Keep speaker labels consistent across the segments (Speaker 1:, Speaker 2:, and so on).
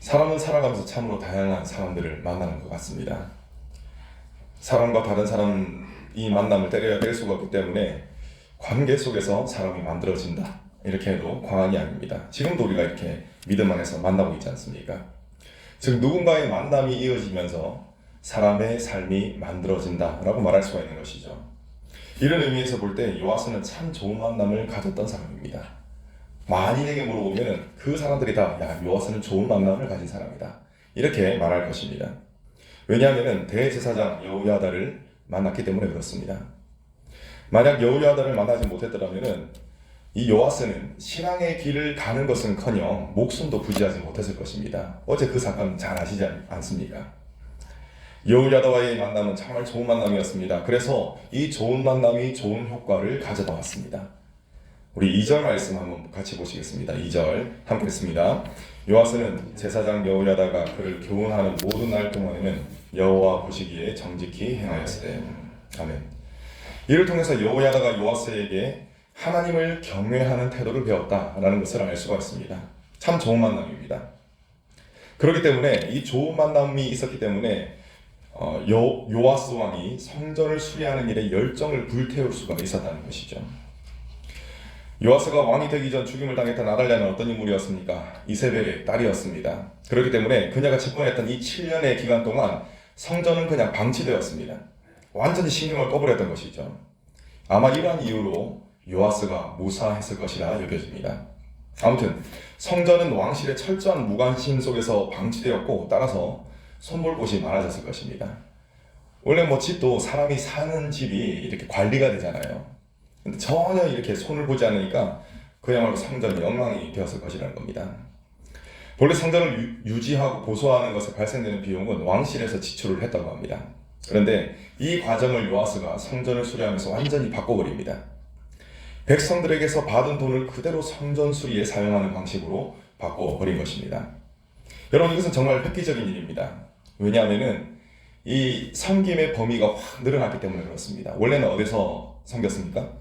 Speaker 1: 사람은 살아가면서 참으로 다양한 사람들을 만나는 것 같습니다. 사람과 다른 사람이 만남을 때려야 뗄 수가 없기 때문에 관계 속에서 사람이 만들어진다, 이렇게 해도 과언이 아닙니다. 지금도 우리가 이렇게 믿음 안에서 만나고 있지 않습니까? 즉 누군가의 만남이 이어지면서 사람의 삶이 만들어진다라고 말할 수가 있는 것이죠. 이런 의미에서 볼 때 요아스는 참 좋은 만남을 가졌던 사람입니다. 만인에게 물어보면 그 사람들이 다 요아스는 좋은 만남을 가진 사람이다, 이렇게 말할 것입니다. 왜냐하면 대제사장 여호야다를 만났기 때문에 그렇습니다. 만약 여호야다를 만나지 못했더라면 이 요아스는 신앙의 길을 가는 것은커녕 목숨도 부지하지 못했을 것입니다. 어제 그 사건 잘 아시지 않습니까? 여호야다와의 만남은 정말 좋은 만남이었습니다. 그래서 이 좋은 만남이 좋은 효과를 가져다 왔습니다. 우리 2절 말씀 한번 같이 보시겠습니다. 2절 함께 읽습니다. 요아스는 제사장 여호야다가 그를 교훈하는 모든 날 동안에는 여호와 보시기에 정직히 행하였으되. 아멘. 이를 통해서 여호야다가 요아스에게 하나님을 경외하는 태도를 배웠다라는 것을 알 수가 있습니다. 참 좋은 만남입니다. 그렇기 때문에 이 좋은 만남이 있었기 때문에 요아스 왕이 성전을 수리하는 일에 열정을 불태울 수가 있었다는 것이죠. 요아스가 왕이 되기 전 죽임을 당했던 아달랴는 어떤 인물이었습니까? 이세벨의 딸이었습니다. 그렇기 때문에 그녀가 집권했던 이 7년의 기간 동안 성전은 그냥 방치되었습니다. 완전히 신경을 꺼버렸던 것이죠. 아마 이러한 이유로 요아스가 무사했을 것이라 여겨집니다. 아무튼 성전은 왕실의 철저한 무관심 속에서 방치되었고, 따라서 손볼 곳이 많아졌을 것입니다. 원래 집도 사람이 사는 집이 이렇게 관리가 되잖아요. 근데 전혀 이렇게 손을 보지 않으니까 그야말로 성전이 엉망이 되었을 것이라는 겁니다. 본래 성전을 유지하고 보수하는 것에 발생되는 비용은 왕실에서 지출을 했다고 합니다. 그런데 이 과정을 요아스가 성전을 수리하면서 완전히 바꿔버립니다. 백성들에게서 받은 돈을 그대로 성전 수리에 사용하는 방식으로 바꿔버린 것입니다. 여러분, 이것은 정말 획기적인 일입니다. 왜냐하면 이 섬김의 범위가 확 늘어났기 때문에 그렇습니다. 원래는 어디서 섬겼습니까?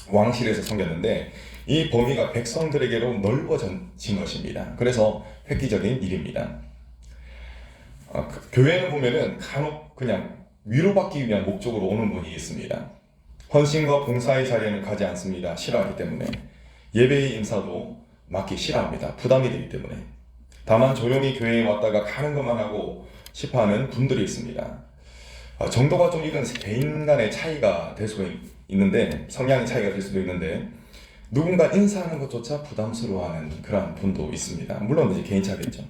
Speaker 1: 왕실에서 섬겼는데 이 범위가 백성들에게로 넓어진 것입니다. 그래서 획기적인 일입니다. 교회는 보면은 간혹 그냥 위로받기 위한 목적으로 오는 분이 있습니다. 헌신과 봉사의 자리에는 가지 않습니다. 싫어하기 때문에. 예배의 인사도 맡기 싫어합니다. 부담이 되기 때문에. 다만 조용히 교회에 왔다가 가는 것만 하고 싶어하는 분들이 있습니다. 정도가 좀 이건 개인 간의 차이가 될 수가 있는데, 성향의 차이가 될 수도 있는데, 누군가 인사하는 것조차 부담스러워하는 그런 분도 있습니다. 물론 이제 개인 차이겠죠.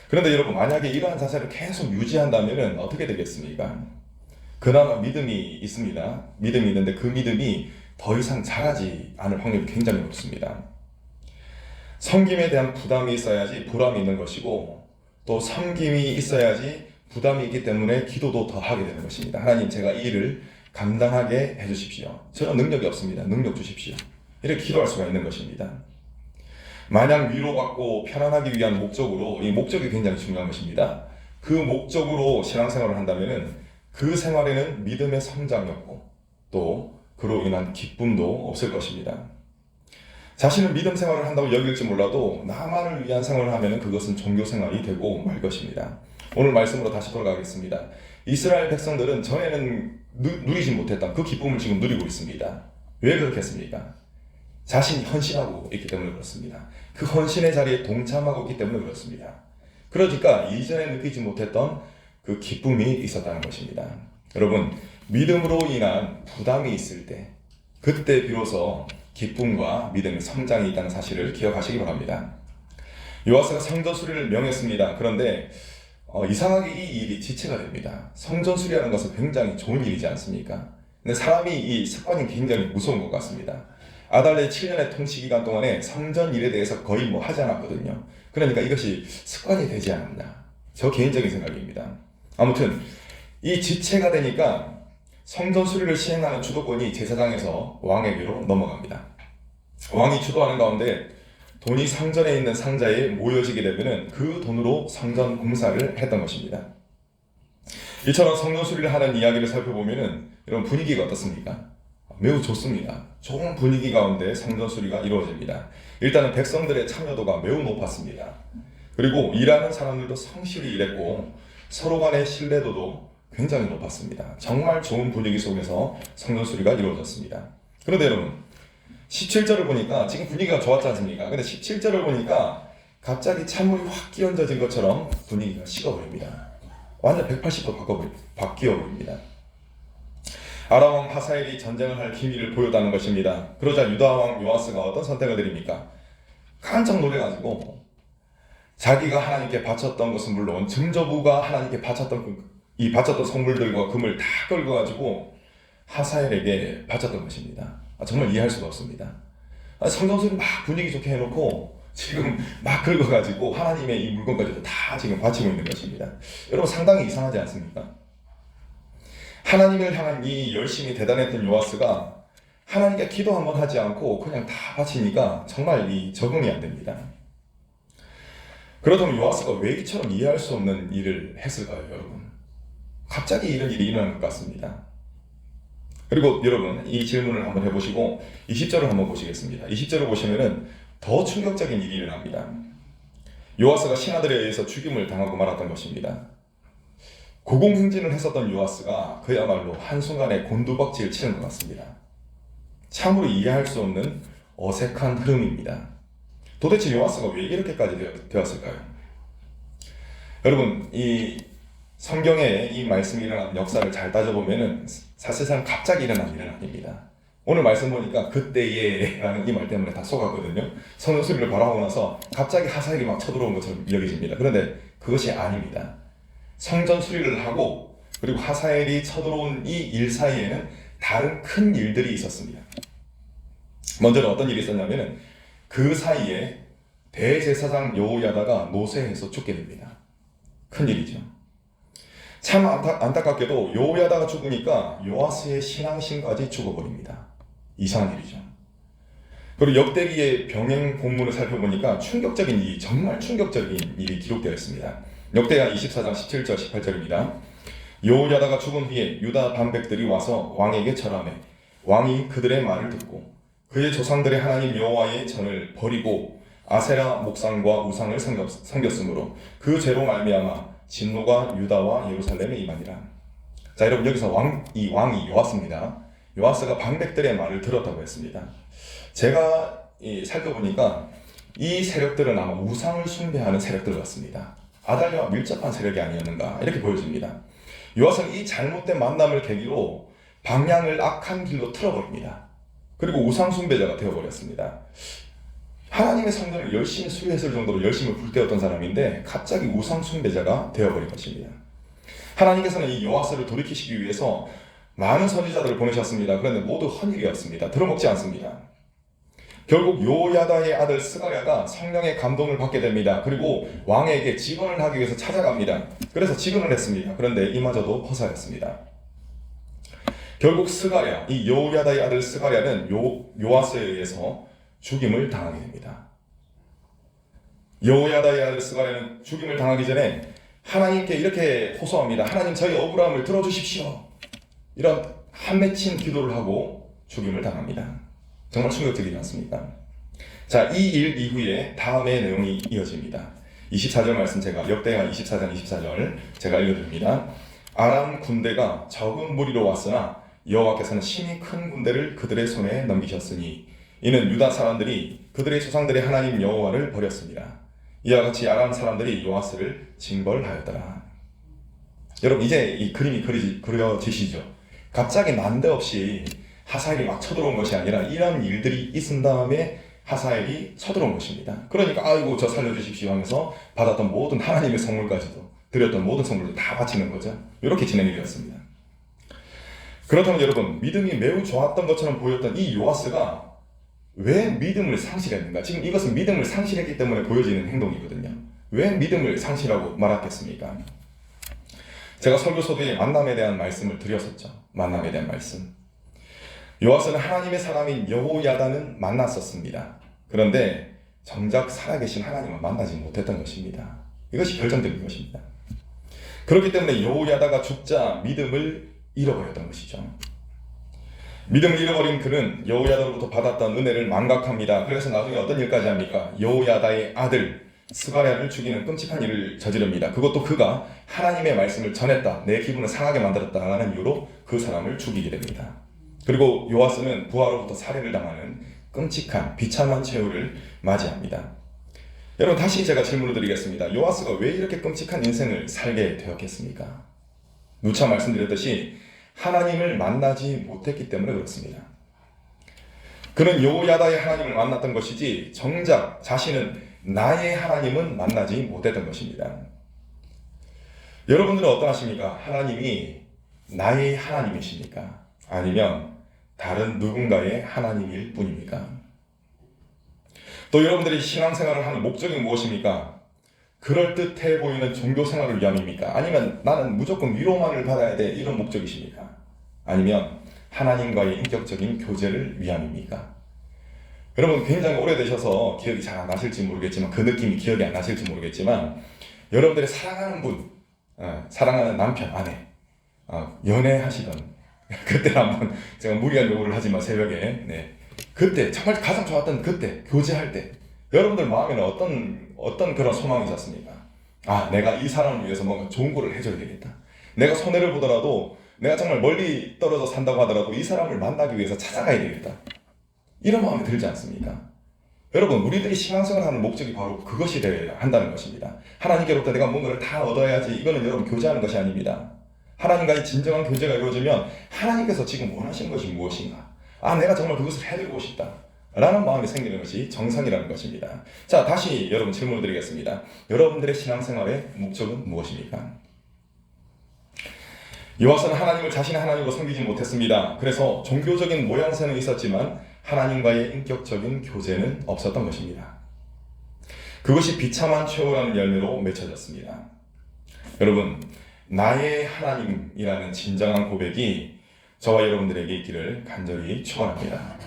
Speaker 1: 그런데 여러분, 만약에 이러한 자세를 계속 유지한다면 어떻게 되겠습니까? 그나마 믿음이 있습니다. 믿음이 있는데 그 믿음이 더 이상 자라지 않을 확률이 굉장히 높습니다. 섬김에 대한 부담이 있어야지 보람이 있는 것이고, 또 섬김이 있어야지 부담이 있기 때문에 기도도 더 하게 되는 것입니다. 하나님, 제가 이 일을 감당하게 해주십시오. 저는 능력이 없습니다. 능력 주십시오. 이렇게 기도할 수가 있는 것입니다. 마냥 위로받고 편안하기 위한 목적으로, 이 목적이 굉장히 중요한 것입니다. 그 목적으로 신앙생활을 한다면 그 생활에는 믿음의 성장이 없고, 또 그로 인한 기쁨도 없을 것입니다. 자신은 믿음 생활을 한다고 여길지 몰라도 나만을 위한 생활을 하면 그것은 종교 생활이 되고 말 것입니다. 오늘 말씀으로 다시 돌아가겠습니다. 이스라엘 백성들은 전에는 누리지 못했던 그 기쁨을 지금 누리고 있습니다. 왜 그렇겠습니까? 자신이 헌신하고 있기 때문에 그렇습니다. 그 헌신의 자리에 동참하고 있기 때문에 그렇습니다. 그러니까 이전에 느끼지 못했던 그 기쁨이 있었다는 것입니다. 여러분, 믿음으로 인한 부담이 있을 때, 그때 비로소 기쁨과 믿음의 성장이 있다는 사실을 기억하시기 바랍니다. 요아스가 성전 수리를 명했습니다. 그런데 이상하게 이 일이 지체가 됩니다. 성전 수리하는 것은 굉장히 좋은 일이지 않습니까? 근데 사람이 이 습관이 굉장히 무서운 것 같습니다. 아달랴 7년의 통치 기간 동안에 성전 일에 대해서 거의 하지 않았거든요. 그러니까 이것이 습관이 되지 않았나, 저 개인적인 생각입니다. 아무튼 이 지체가 되니까 성전 수리를 시행하는 주도권이 제사장에서 왕에게로 넘어갑니다. 왕이 주도하는 가운데 돈이 성전에 있는 상자에 모여지게 되면 그 돈으로 성전 공사를 했던 것입니다. 이처럼 성전 수리를 하는 이야기를 살펴보면 여러분, 분위기가 어떻습니까? 매우 좋습니다. 좋은 분위기 가운데 성전 수리가 이루어집니다. 일단은 백성들의 참여도가 매우 높았습니다. 그리고 일하는 사람들도 성실히 일했고 서로 간의 신뢰도도 굉장히 높았습니다. 정말 좋은 분위기 속에서 성전 수리가 이루어졌습니다. 그런데 여러분 17절을 보니까 지금 분위기가 좋았지 않습니까? 근데 17절을 보니까 갑자기 찬물이 확 끼얹어진 것처럼 분위기가 식어버립니다. 완전 180도 바뀌어 버립니다. 아람 왕 하사엘이 전쟁을 할 기미를 보였다는 것입니다. 그러자 유다 왕 요아스가 어떤 선택을 드립니까? 깜짝 놀래가지고 자기가 하나님께 바쳤던 것은 물론 증조부가 하나님께 바쳤던 성물들과 금을 다 긁어가지고 하사엘에게 바쳤던 것입니다. 정말 이해할 수가 없습니다. 성전수를 막 분위기 좋게 해놓고 지금 막 긁어가지고 하나님의 이 물건까지도 다 지금 바치고 있는 것입니다. 여러분 상당히 이상하지 않습니까? 하나님을 향한 이 열심이 대단했던 요아스가 하나님께 기도 한번 하지 않고 그냥 다 바치니까 정말 이 적응이 안 됩니다. 그렇다면 요아스가 왜 이처럼 이해할 수 없는 일을 했을까요, 여러분? 갑자기 이런 일이 일어난 것 같습니다. 그리고 여러분 이 질문을 한번 해보시고 20절을 한번 보시겠습니다. 20절을 보시면은 더 충격적인 일이 일어납니다. 요아스가 신하들에 의해서 죽임을 당하고 말았던 것입니다. 고공행진을 했었던 요아스가 그야말로 한순간에 곤두박질 치는 것 같습니다. 참으로 이해할 수 없는 어색한 흐름입니다. 도대체 요아스가 왜 이렇게까지 되었을까요? 여러분 이 성경에 이 말씀이 일어난 역사를 잘 따져보면은 사실상 갑자기 일어난 일은 아닙니다. 오늘 말씀 보니까 그때에 라는 이 말 때문에 다 속았거든요. 성전 수리를 바로 하고 나서 갑자기 하사엘이 막 쳐들어온 것처럼 여겨집니다. 그런데 그것이 아닙니다. 성전 수리를 하고 그리고 하사엘이 쳐들어온 이 일 사이에는 다른 큰 일들이 있었습니다. 먼저는 어떤 일이 있었냐면은 그 사이에 대제사장 여호야다가 노쇠해서 죽게 됩니다. 큰 일이죠. 참 안타깝게도 여호야다가 죽으니까 요아스의 신앙심까지 죽어버립니다. 이상한 일이죠. 그리고 역대기의 병행 본문을 살펴보니까 충격적인 일이 정말 충격적인 일이 기록되어 있습니다. 역대하 24장 17절 18절입니다. 여호야다가 죽은 후에 유다 반백들이 와서 왕에게 절하매 왕이 그들의 말을 듣고 그의 조상들의 하나님 여호와의 전을 버리고 아세라 목상과 우상을 섬겼으므로 그 죄로 말미암아 진노가 유다와 예루살렘에 임하니라. 자 여러분 여기서 왕이 요아스입니다. 요아스가 방백들의 말을 들었다고 했습니다. 제가 살펴보니까 이 세력들은 아마 우상을 숭배하는 세력들 같습니다. 아달랴와 밀접한 세력이 아니었는가 이렇게 보여집니다. 요아스는 이 잘못된 만남을 계기로 방향을 악한 길로 틀어버립니다. 그리고 우상 숭배자가 되어버렸습니다. 하나님의 성전을 열심히 수리했을 정도로 열심히 불태웠던 사람인데 갑자기 우상 숭배자가 되어버린 것입니다. 하나님께서는 이 요아스를 돌이키시기 위해서 많은 선지자들을 보내셨습니다. 그런데 모두 헛일이었습니다. 들어먹지 않습니다. 결국 요야다의 아들 스가랴가 성령의 감동을 받게 됩니다. 그리고 왕에게 직언을 하기 위해서 찾아갑니다. 그래서 직언을 했습니다. 그런데 이마저도 허사였습니다. 결국 스가랴, 이 요야다의 아들 스가랴는 요아스에 의해서 죽임을 당하게 됩니다. 요야다의 아들 스가랴는 죽임을 당하기 전에 하나님께 이렇게 호소합니다. 하나님 저희 억울함을 들어주십시오. 이런 한맺힌 기도를 하고 죽임을 당합니다. 정말 충격적이지 않습니까? 자, 이 일 이후에 다음의 내용이 이어집니다. 24절 말씀 제가 역대하 24장 24절 제가 읽어드립니다. 아람 군대가 적은 무리로 왔으나 여호와께서는 심히 큰 군대를 그들의 손에 넘기셨으니 이는 유다 사람들이 그들의 조상들의 하나님 여호와를 버렸습니다. 이와 같이 아람 사람들이 요아스를 징벌하였더라. 여러분 이제 이 그림이 그려지시죠? 갑자기 난데없이 하사엘이 막 쳐들어온 것이 아니라 이런 일들이 있은 다음에 하사엘이 쳐들어온 것입니다. 그러니까 아이고 저 살려주십시오 하면서 받았던 모든 하나님의 선물까지도 드렸던 모든 선물도 다 바치는 거죠. 이렇게 진행이 되었습니다. 그렇다면 여러분 믿음이 매우 좋았던 것처럼 보였던 이 요아스가 왜 믿음을 상실했는가? 지금 이것은 믿음을 상실했기 때문에 보여지는 행동이거든요. 왜 믿음을 상실하고 말았겠습니까? 제가 설교 소개에 만남에 대한 말씀을 드렸었죠. 만남에 대한 말씀. 요아스는 하나님의 사람인 여호야다는 만났었습니다. 그런데 정작 살아계신 하나님을 만나지 못했던 것입니다. 이것이 결정적인 것입니다. 그렇기 때문에 여호야다가 죽자 믿음을 잃어버렸던 것이죠. 믿음을 잃어버린 그는 여호야다로부터 받았던 은혜를 망각합니다. 그래서 나중에 어떤 일까지 합니까? 여호야다의 아들 스가랴를 죽이는 끔찍한 일을 저지릅니다. 그것도 그가 하나님의 말씀을 전했다, 내 기분을 상하게 만들었다는 이유로 그 사람을 죽이게 됩니다. 그리고 요아스는 부하로부터 살해를 당하는 끔찍한 비참한 최후를 맞이합니다. 여러분, 다시 제가 질문을 드리겠습니다. 요아스가 왜 이렇게 끔찍한 인생을 살게 되었겠습니까? 누차 말씀드렸듯이 하나님을 만나지 못했기 때문에 그렇습니다. 그는 여호야다의 하나님을 만났던 것이지 정작 자신은 나의 하나님은 만나지 못했던 것입니다. 여러분들은 어떠하십니까? 하나님이 나의 하나님이십니까? 아니면 다른 누군가의 하나님일 뿐입니까? 또 여러분들이 신앙생활을 하는 목적이 무엇입니까? 그럴듯해 보이는 종교생활을 위함입니까? 아니면 나는 무조건 위로만을 받아야 돼, 이런 목적이십니까? 아니면 하나님과의 인격적인 교제를 위함입니까? 여러분, 굉장히 오래되셔서 기억이 잘 안 나실지 모르겠지만, 그 느낌이 기억이 안 나실지 모르겠지만, 여러분들이 사랑하는 분, 사랑하는 남편, 아내, 연애하시던 그때 한번 제가 무리한 요구를 하지만 새벽에, 그때 정말 가장 좋았던 그때 교제할 때 여러분들 마음에는 어떤 그런 소망이 있었습니까? 내가 이 사람을 위해서 뭔가 좋은 거를 해줘야 되겠다. 내가 손해를 보더라도, 내가 정말 멀리 떨어져 산다고 하더라도 이 사람을 만나기 위해서 찾아가야 되겠다. 이런 마음이 들지 않습니까? 여러분, 우리들이 신앙생활을 하는 목적이 바로 그것이 되어야 한다는 것입니다. 하나님께로부터 내가 뭔가를 다 얻어야지, 이거는 여러분 교제하는 것이 아닙니다. 하나님과의 진정한 교제가 이루어지면 하나님께서 지금 원하시는 것이 무엇인가? 내가 정말 그것을 해드리고 싶다 라는 마음이 생기는 것이 정상이라는 것입니다. 자, 다시 여러분 질문을 드리겠습니다. 여러분들의 신앙생활의 목적은 무엇입니까? 요아스는 하나님을 자신의 하나님으로 섬기지 못했습니다. 그래서 종교적인 모양새는 있었지만 하나님과의 인격적인 교제는 없었던 것입니다. 그것이 비참한 최후라는 열매로 맺혀졌습니다. 여러분, 나의 하나님이라는 진정한 고백이 저와 여러분들에게 있기를 간절히 축원합니다.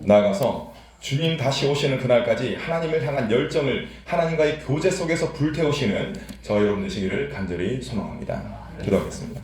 Speaker 1: 나아가서 주님 다시 오시는 그날까지 하나님을 향한 열정을 하나님과의 교제 속에서 불태우시는 저와 여러분 되시기를 간절히 소망합니다. 기도하겠습니다.